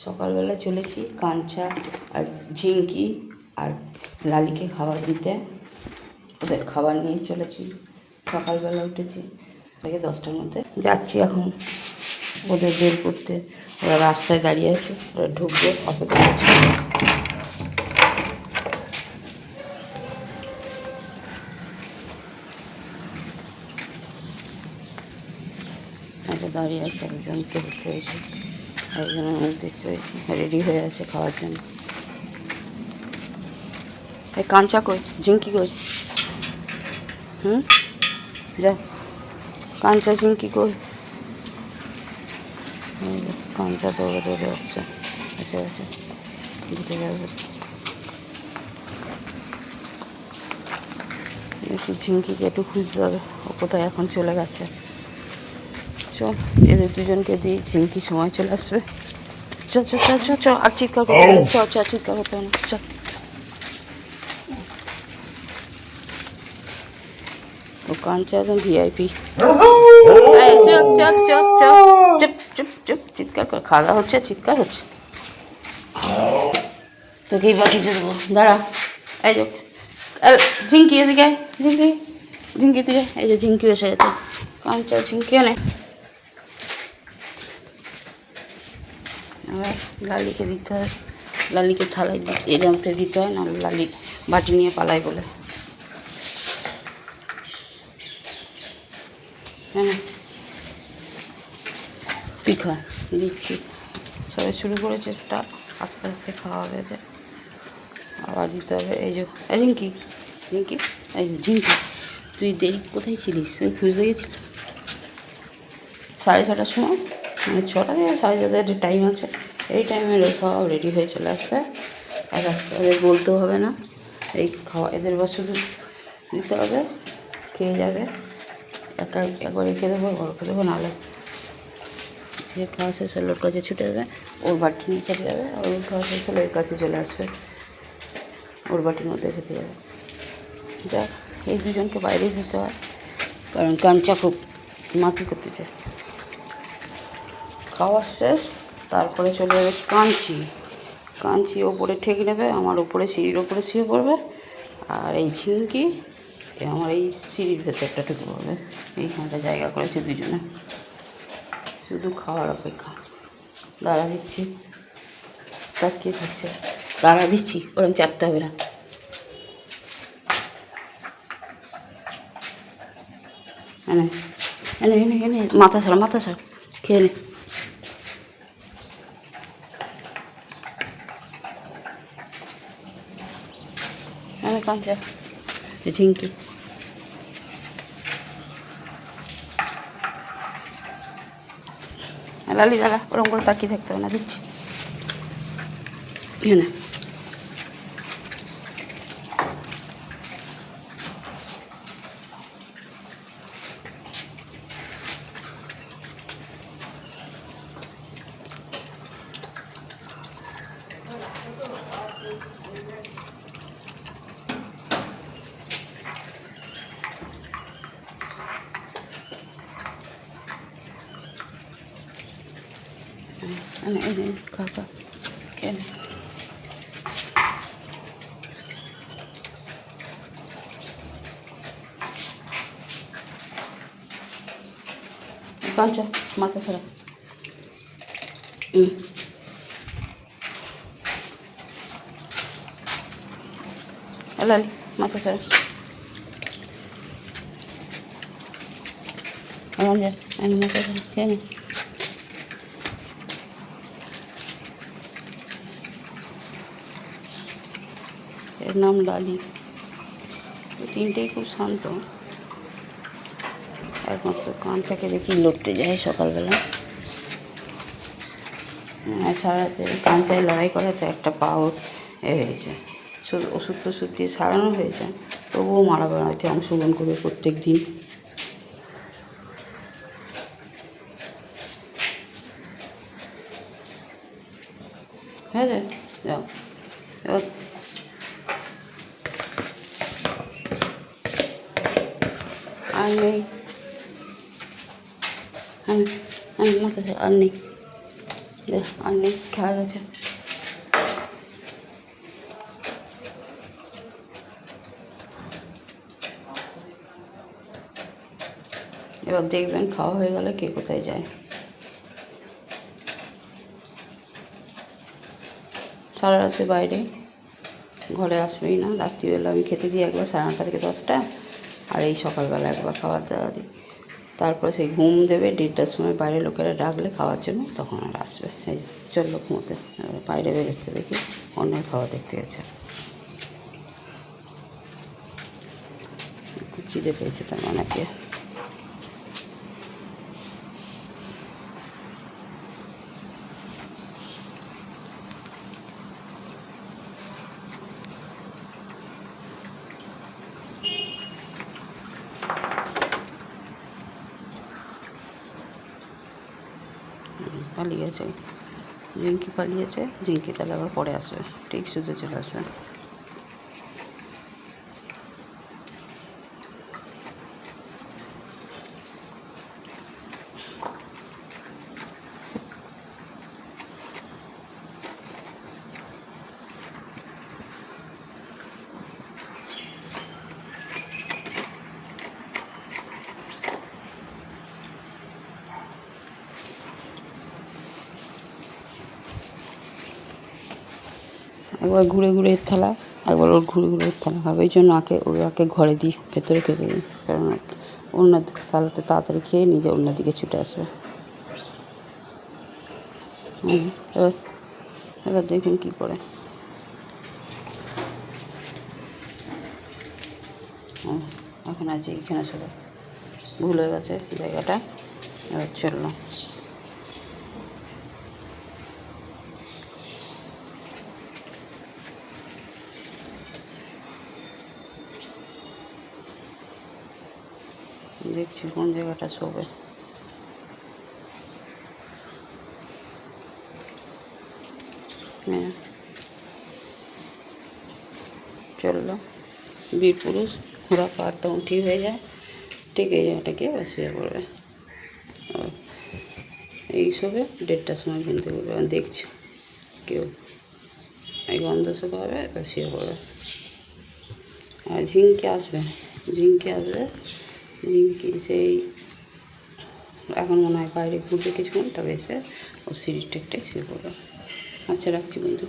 সকালবেলা চলেছি কাঞ্চা আর ঝিঙ্কি আর লালিকে খাবার দিতে, ওদের খাবার নিয়ে চলেছি। সকালবেলা উঠেছি থেকে 10টার মধ্যে যাচ্ছি এখন ওদের বের করতে। ওরা রাস্তায় দাঁড়িয়ে আছে, ওরা ঢুকবে, অপেক্ষা করছে। একটা দাঁড়িয়ে আছে, একজনকে দেখতে পেয়েছি, একজনের মুখ দেখতে পেয়েছি, রেডি হয়ে আছে খাওয়ার জন্য। এই কাঞ্চা কই, ঝিঙ্কি কই? যা, কাঞ্চা ঝিঙ্কি কই? কাঞ্চা দৌড়ে দৌড়ে আসছে, এসে এসে দিতে যাবে। একটু ঝিঙ্কিকে একটু খুঁজতে হবে, ও কোথায় এখন চলে গেছে। চল এদের দুজনকে দিই, ঝিঙ্কি সময় চলে আসবে। চ চ চ চ চ, আর চিৎকার করতে হবে, চ চ, চিৎকার করতে হবে না, চ। ও কাঞ্চা একদম ভিআইপি। চুপ চুপ চুপ চুপ চুপ চুপ চুপ, চিৎকার করে খাওয়া দাওয়া হচ্ছে, চিৎকার হচ্ছে। তোকে এই বাটিতে দেবো, দাঁড়া। এই যে ঝিঙ্কি, এদিকে ঝিঙ্কি, ঝিঙ্কি তুই, এই যে ঝিঙ্কি এসে গেছে। কাঞ্চা ঝিঙ্কি এনে এবার লালিকে দিতে হয়, লালিকে থালায় এরমতে দিতে হয়, না লালি বাটি নিয়ে পালায় বলে। হ্যাঁ তুই খা, দিচ্ছি। সবাই শুরু করেছে, স্টার্ট, আস্তে আস্তে খাওয়া হবে এদের। আবার দিতে হবে। এই যে ঝিঙ্কি, ঝিঙ্কি, এই ঝিঙ্কি, তুই দেরি কোথায় ছিলিস? তুই খুঁজতে গেছিলি 6:30টার সময়, মানে 6টা থেকে 6:30 টাইম আছে। এই টাইমে সব রেডি হয়ে চলে আসবে। আর এদের বলতেও হবে না, এই খাওয়া এদের বা শুধু দিতে হবে, খেয়ে যাবে। একবার রেখে দেবো, রেখে দেবো, নাহলে যে খাওয়া শেষ হলে ওর কাছে ছুটে যাবে, ওর বাটি নিয়ে খেতে যাবে। আর ওর খাওয়া শেষ হলে ওর কাছে চলে আসবে, ওর বাটির মধ্যে খেতে যাবে। যাক, এই দুজনকে বাইরে দিতে হয়, কারণ কাঞ্চা খুব মাটি করতে চায়। খাওয়া শেষ, তারপরে চলে যাবে কাঞ্চি। কাঞ্চি ওপরে ঠেক নেবে, আমার ওপরে সিঁড়ির ওপরে শুয়ে পড়বে। আর এই ঝিঙ্কি আমার এই সিঁড়ির ভেতরটা ঢুকে পড়বে। এইখানটা জায়গা করেছে দুজনে, শুধু খাওয়ার অপেক্ষা। দাঁড়া দিচ্ছি, তাকিয়ে থাকছে, দাঁড়া দিচ্ছি, ওরকম চাটতে হবে না। এনে এনে এনে এনে, মাথা ছাড়া, মাথা ছাড়া, খেয়ে নে। এনে কাঞ্চা, ঝিঙ্কি, লালি দাঁড়া, ওরকম করে তাকিয়ে থাকতে হবে না, দিচ্ছি। এনে এনে এনে, খা খা, খেয়ে নে। কাঞ্চা, মাথা ছাড়া, লালি মাথা ছাড়া, আমাদের আমি মাথা ছাড়া, খেয়ে নে। এর নাম লালি। তিনটেই খুব শান্ত, একমাত্র কাঞ্চাকে দেখি লড়তে যায় সকালবেলা। সারাতে কাঞ্চায় লড়াই করাতে একটা পাও হয়েছে, শুধু ওষুধ টষুধ দিয়ে সারানো হয়েছে, তবুও মারা বেড়াতে অংশগ্রহণ করবে প্রত্যেক দিন। হ্যাঁ রে, যাও এবার। আর নেই, হ্যাঁ হ্যাঁ, মাথা আর নেই, আর নেই, খাওয়া গেছে। এবার দেখবেন খাওয়া হয়ে গেলে কে কোথায় যায়। সারা রাতে বাইরে, ঘরে আসবেই না। রাত্রিবেলা আমি খেতে দিই একবার 9:30 থেকে 10টা, আর এই সকালবেলা একবার খাবার দাওয়া দিই। তারপরে সেই ঘুম দেবে 1:30টার সময়, বাইরে লোকেরা ডাকলে খাওয়ার জন্য, তখন আর আসবে। এই চললো ঘুমোতে। এবার বাইরে বেরোচ্ছে, দেখি অন্যের খাওয়া দেখতে গেছে। খিদে পেয়েছে তার মানে কে। পালিয়েছে, ঝিঙ্কি পালিয়েছে। ঝিঙ্কি তাহলে আবার পরে আসবে, ঠিক শুতে চলে আসবে। একবার ঘুরে ঘুরে এর থালা, একবার ওর ঘুরে ঘুরে ওর থালা খাবে। এই জন্য ওকে ঘরে দিই, ভেতরে খেতে দিই, কারণ অন্য থালাতে তাড়াতাড়ি খেয়ে নিজে অন্য দিকে ছুটে আসবে। এবার এবার দেখুন কী করে। এখন আছে এখানে, সবাই ভুল হয়ে গেছে জায়গাটা। এবার চললো। দেখছি কোন জায়গাটা শোবে। হ্যাঁ, চললো। বীর পুরুষ ঘোড়া পার তখন ঠিক হয়ে যায়, ঠিক এই জায়গাটাকে শুয়ে পড়বে। এই শোবে 1:30টার সময় কিনতে পড়বে। দেখছি কেউ এই গন্ধ শুরু হবে, তা শুয়ে পড়বে। আর ঝিঙ্কি আসবে, ঝিঙ্কি সেই এখন মনে হয় বাইরে ঘুরবে কিছুক্ষণ, তবে এসে ও সিঁড়ির টেকটাই শুয়ে পড়বে। আচ্ছা, রাখছি বন্ধু।